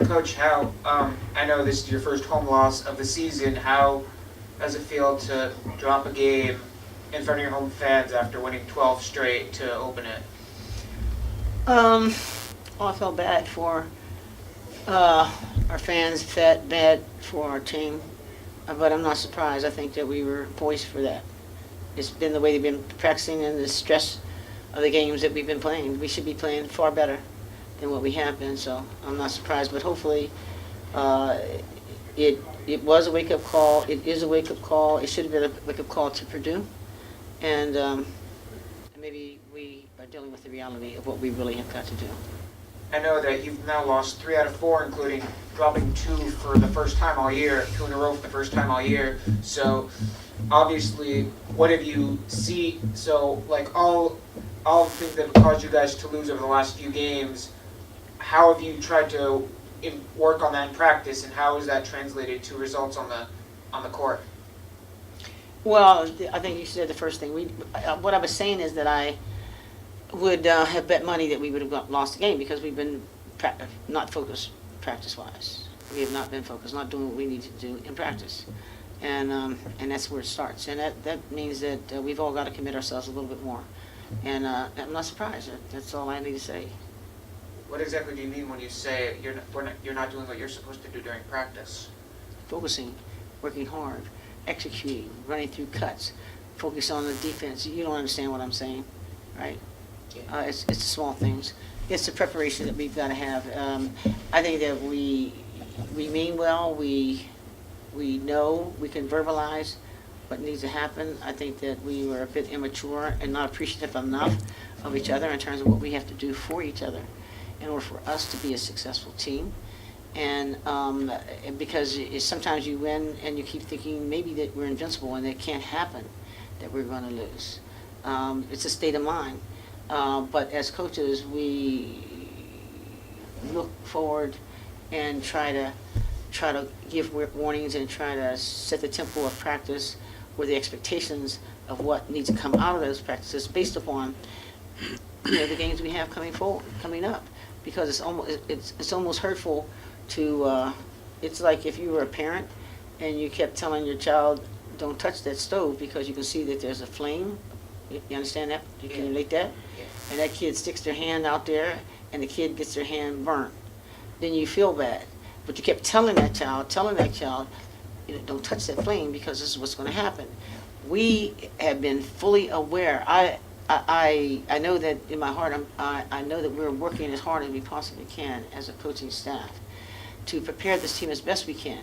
Coach, how I know this is your first home loss of the season. How does it feel to drop a game in front of your home fans after winning 12 straight to open it? Um, well, I felt bad for uh, our fans, felt bad for our team, but I'm not surprised. I think that we were poised for that. It's been the way they've been practicing and the stress of the games that we've been playing. We should be playing far better than what we have been, so I'm not surprised. But hopefully, uh, it it was a wake up call. It is a wake up call. It should have been a wake up call to Purdue, and maybe we are dealing with the reality of what we really have got to do. I know that you've now lost 3 out of 4, including dropping 2 for the first time all year, 2 in a row for the first time all year. So obviously, what have you see? So like all the things that have caused you guys to lose over the last few games, how have you tried to work on that in practice, and how is that translated to results on the court? Well, I think you said the first thing. What I was saying is that I would have bet money that we would have lost the game because we've been not focused practice-wise. We have not been focused, not doing what we need to do in practice, and that's where it starts. And that means that we've all got to commit ourselves a little bit more. And I'm not surprised. That's all I need to say. What exactly do you mean when you say you're not doing what you're supposed to do during practice? Focusing, working hard, executing, running through cuts, focus on the defense. You don't understand what I'm saying, right? Yeah. It's the small things. It's the preparation that we've got to have. I think that we mean well. We know we can verbalize what needs to happen. I think that we were a bit immature and not appreciative enough of each other in terms of what we have to do for each other in order for us to be a successful team. And because sometimes you win and you keep thinking maybe that we're invincible and it can't happen, that we're going to lose. It's a state of mind. But as coaches, we look forward and try to give warnings and try to set the tempo of practice with the expectations of what needs to come out of those practices based upon the games we have coming up. Because it's almost hurtful to it's like if you were a parent and you kept telling your child don't touch that stove because you can see that there's a flame. You understand that? You can relate that? Yeah. And that kid sticks their hand out there and the kid gets their hand burnt. Then you feel bad. But you kept telling that child, don't touch that flame because this is what's going to happen. We have been fully aware. I know that in my heart, I know that we're working as hard as we possibly can as a coaching staff to prepare this team as best we can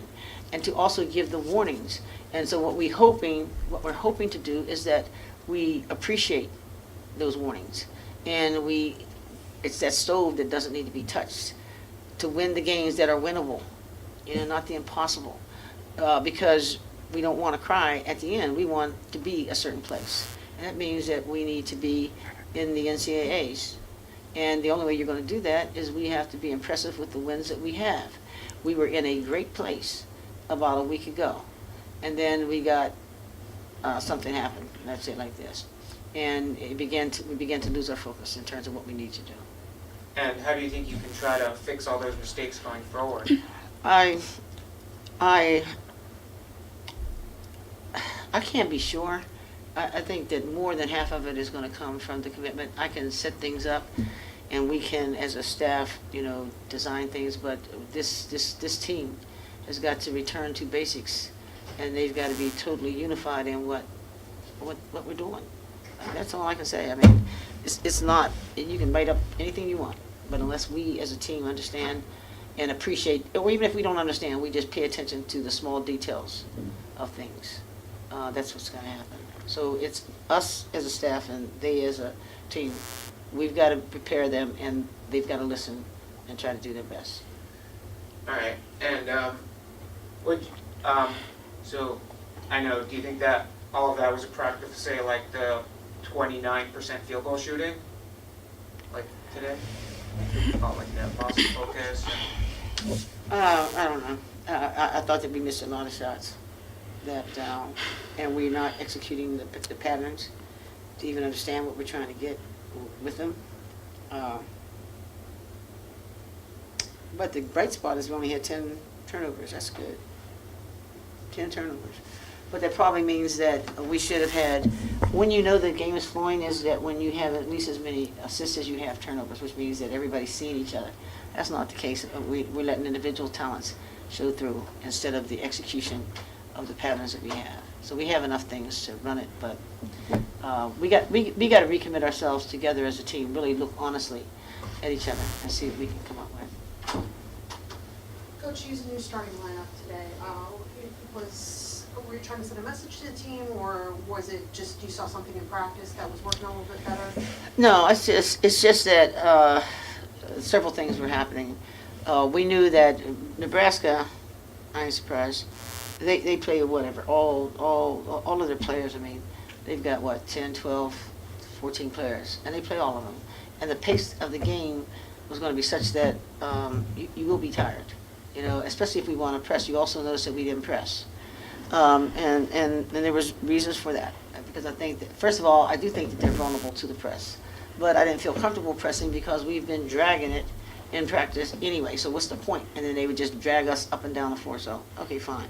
and to also give the warnings. And so what we're hoping to do is that we appreciate those warnings. And it's that stove that doesn't need to be touched to win the games that are winnable, not the impossible. Because we don't want to cry at the end. We want to be a certain place. And that means that we need to be in the NCAAs. And the only way you're going to do that is we have to be impressive with the wins that we have. We were in a great place about a week ago. And then we got something happened, let's say it like this. And we began to lose our focus in terms of what we need to do. And how do you think you can try to fix all those mistakes going forward? I I can't be sure. I think that more than half of it is going to come from the commitment. I can set things up, and we can, as a staff, design things. But this team has got to return to basics, and they've got to be totally unified in what we're doing. That's all I can say. I mean, it's not. You can write up anything you want, but unless we as a team understand and appreciate, or even if we don't understand, we just pay attention to the small details of things. That's what's going to happen. So it's us as a staff and they as a team. We've got to prepare them, and they've got to listen and try to do their best. All right. And so I know. Do you think that all of that was a product of, say, like the 29% field goal shooting, like today? About like that Boston focus. I don't know. I thought that we missed a lot of shots. And we're not executing the patterns to even understand what we're trying to get with them. But the bright spot is we only had 10 turnovers. That's good. 10 turnovers. But that probably means that we should have had, when you know the game is flowing, is that when you have at least as many assists as you have turnovers, which means that everybody's seeing each other. That's not the case. We're letting individual talents show through instead of the execution of the patterns that we have. So we have enough things to run it, but we got to recommit ourselves together as a team, really look honestly at each other and see what we can come up with. Coach, you used a new starting lineup today. Were you trying to send a message to the team, or was it just you saw something in practice that was working a little bit better? No, it's just that several things were happening. We knew that Nebraska, I ain't surprised, they play whatever, all of their players, I mean, they've got what, 10, 12, 14 players, and they play all of them. And the pace of the game was going to be such that you will be tired, especially if we want to press. You also notice that we didn't press. And there was reasons for that, because I think that, first of all, I do think that they're vulnerable to the press, but I didn't feel comfortable pressing because we've been dragging it in practice anyway, so what's the point? And then they would just drag us up and down the floor, so okay, fine.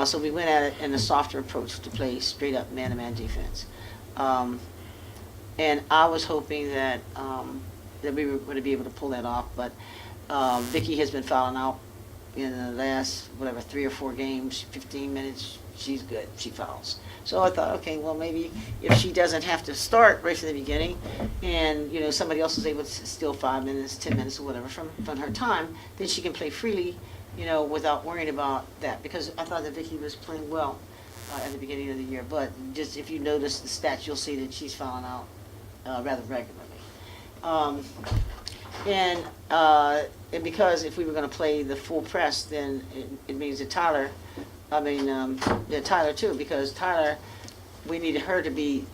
So we went at it in a softer approach to play straight up man-to-man defense. And I was hoping that that we were going to be able to pull that off, but Vicky has been fouling out in the last, 3 or 4 games, 15 minutes, she's good, she fouls. So I thought, okay, well, maybe if she doesn't have to start right from the beginning, and, somebody else is able to steal 5 minutes, 10 minutes, or whatever from her time, then she can play freely, without worrying about that. Because I thought that Vicky was playing well at the beginning of the year. But just if you notice the stats, you'll see that she's fouling out rather regularly. And because if we were going to play the full press, then it means that Tyler too, because Tyler, we needed her to be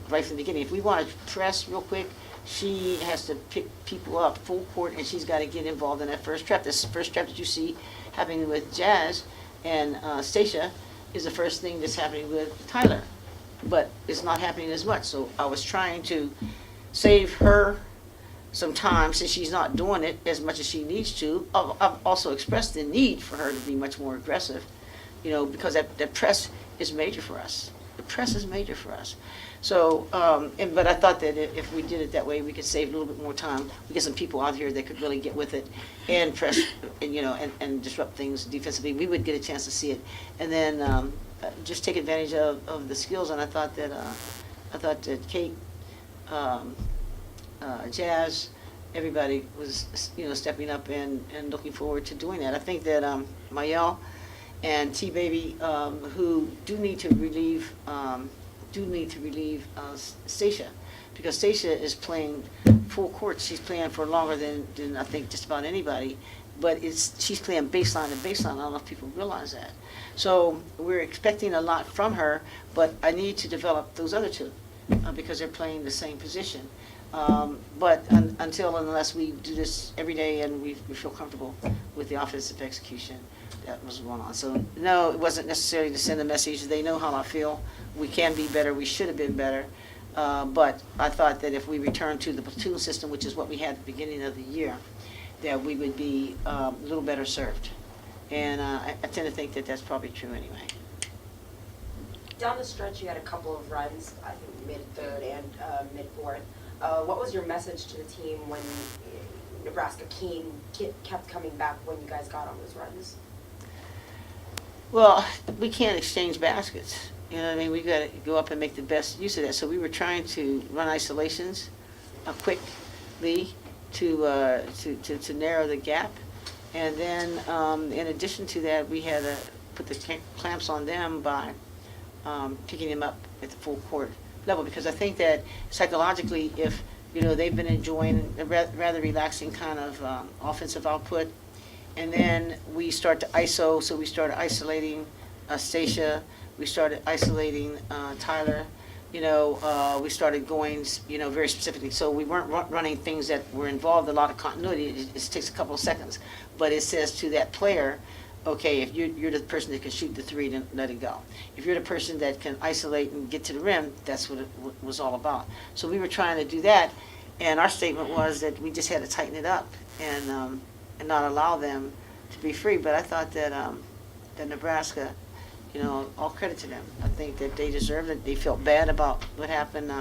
right from the beginning. If we want to press real quick, she has to pick people up full court, and she's got to get involved in that first trap. This first trap that you see happening with Jazz and Stacia is the first thing that's happening with Tyler, but it's not happening as much. So I was trying to save her some time, since she's not doing it as much as she needs to. I've also expressed the need for her to be much more aggressive, because that press is major for us. The press is major for us. So, but I thought that if we did it that way, we could save a little bit more time. We get some people out here that could really get with it and press, and and disrupt things defensively. We would get a chance to see it, and then just take advantage of the skills. And I thought that Kate, Jazz, everybody was stepping up and looking forward to doing that. I think that Mayel and T-Baby, who do need to relieve Stacia, because Stacia is playing full court. She's playing for longer than I think just about anybody, but she's playing baseline to baseline. I don't know if people realize that. So we're expecting a lot from her, but I need to develop those other two because they're playing the same position. But unless we do this every day and we feel comfortable with the offensive execution, that was going on. So no, it wasn't necessarily to send a message. They know how I feel. We can be better. We should have been better. But I thought that if we return to the platoon system, which is what we had at the beginning of the year, that we would be a little better served. And I tend to think that that's probably true anyway. Down the stretch, you had a couple of runs, I think mid-third and mid-fourth. What was your message to the team when Nebraska kept coming back when you guys got on those runs? Well, we can't exchange baskets. You know what I mean? We got to go up and make the best use of that. So we were trying to run isolations quickly to narrow the gap. And then in addition to that, we had to put the clamps on them by picking them up at the full court level, because I think that psychologically, if they've been enjoying a rather relaxing kind of offensive output, and then we start to ISO, so we started isolating Stacia, we started isolating Tyler, we started going very specifically. So we weren't running things that were involved a lot of continuity. It takes a couple of seconds, but it says to that player, okay, if you're the person that can shoot the three, then let it go. If you're the person that can isolate and get to the rim, that's what it was all about. So we were trying to do that, and our statement was that we just had to tighten it up and not allow them to be free. But I thought that Nebraska, all credit to them. I think that they deserved it. They felt bad about what happened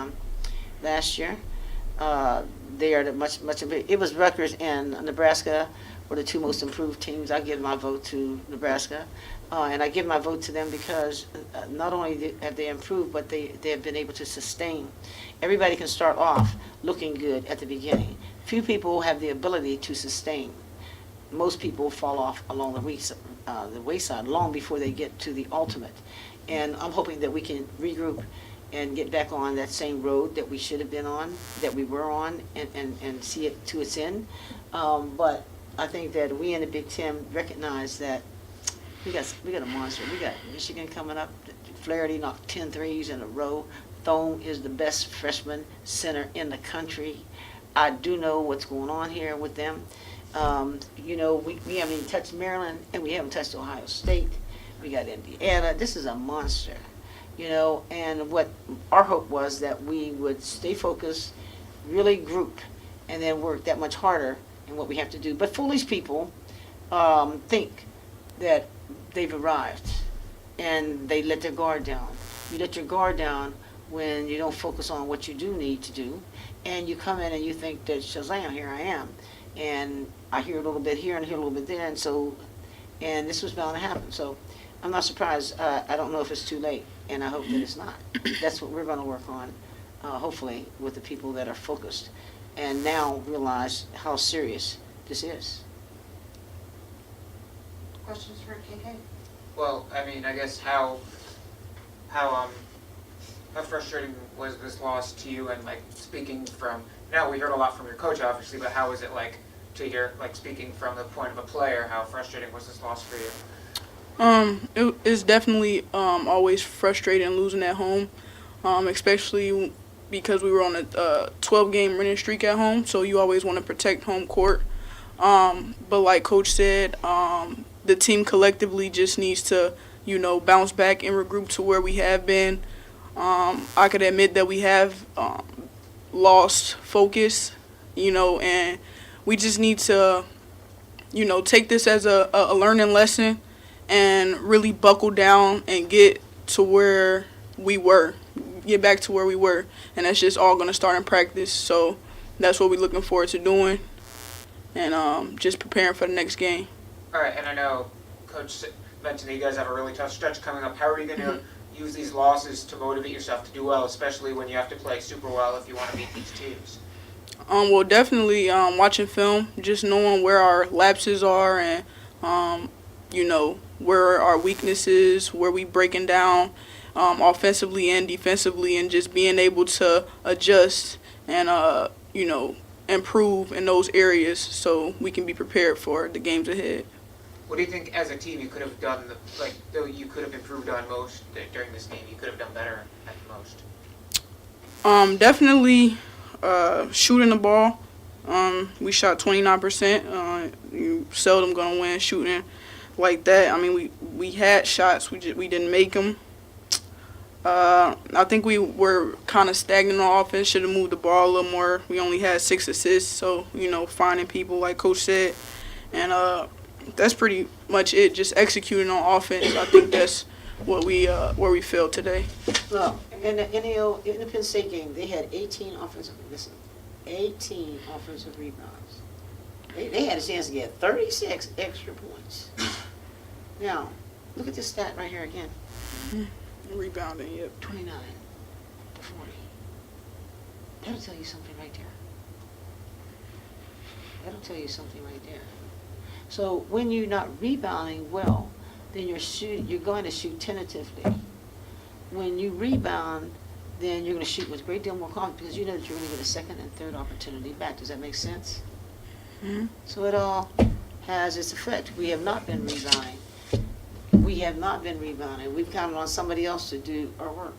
last year. They are much of it. It was Rutgers and Nebraska were the two most improved teams. I give my vote to Nebraska. And I give my vote to them because not only have they improved, but they have been able to sustain. Everybody can start off looking good at the beginning. Few people have the ability to sustain. Most people fall off along the wayside long before they get to the ultimate. And I'm hoping that we can regroup and get back on that same road that we should have been on, that we were on, and see it to its end. But I think that we in the Big Ten recognize that we got a monster. We got Michigan coming up. Flaherty knocked 10 threes in a row. Thome is the best freshman center in the country. I do know what's going on here with them. We haven't even touched Maryland, and we haven't touched Ohio State. We got Indiana. This is a monster, and what our hope was that we would stay focused, really group, and then work that much harder in what we have to do. But foolish people think that they've arrived, and they let their guard down. You let your guard down when you don't focus on what you do need to do, and you come in and you think that Shazam, here I am, and I hear a little bit here and hear a little bit there, and this was bound to happen. So I'm not surprised. I don't know if it's too late, and I hope that it's not. That's what we're going to work on, hopefully, with the people that are focused and now realize how serious this is. Questions for KK? Well, I mean, I guess how frustrating was this loss to you? And like speaking from now, we heard a lot from your coach, obviously, but how was it like to hear, like speaking from the point of a player? How frustrating was this loss for you? It's definitely always frustrating losing at home, especially because we were on a 12-game winning streak at home. So you always want to protect home court. But like Coach said, the team collectively just needs to, bounce back and regroup to where we have been. I could admit that we have lost focus, and we just need to, take this as a learning lesson and really buckle down and get to where we were, get back to where we were. And that's just all going to start in practice. So that's what we're looking forward to doing, and just preparing for the next game. All right, and I know Coach mentioned that you guys have a really tough stretch coming up. How are you going to use these losses to motivate yourself to do well, especially when you have to play super well if you want to beat these teams? Well, definitely watching film, just knowing where our lapses are and, where our weaknesses, where we breaking down offensively and defensively, and just being able to adjust and, improve in those areas so we can be prepared for the games ahead. What do you think as a team you could have done, though you could have improved on most during this game, you could have done better at most? Definitely shooting the ball. We shot 29%. You seldom going to win shooting like that. I mean, we had shots, we didn't make them. I think we were kind of stagnant on offense, should have moved the ball a little more. We only had 6 assists, so, finding people like Coach said. And that's pretty much it, just executing on offense. I think that's what where we failed today. Well, in the Penn State game, they had 18 offensive rebounds. They had a chance to get 36 extra points. Now, look at this stat right here again. Rebounding, yep. 29 to 40. That'll tell you something right there. That'll tell you something right there. So when you're not rebounding well, then you're going to shoot tentatively. When you rebound, then you're going to shoot with a great deal more confidence because you know that you're going to get a second and third opportunity back. Does that make sense? Mm-hmm. So it all has its effect. We have not been rebounding. We've counted on somebody else to do our work.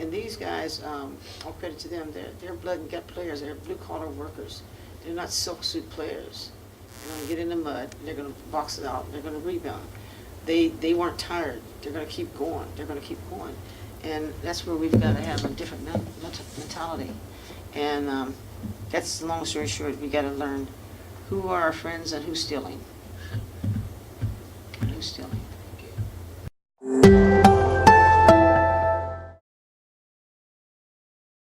And these guys, all credit to them, they're blood and gut players. They're blue-collar workers. They're not silk suit players. They're going to get in the mud. They're going to box it out. They're going to rebound. They weren't tired. They're going to keep going. And that's where we've got to have a different mentality. And that's the long story short. We got to learn Who are our friends and who's stealing? Who's stealing?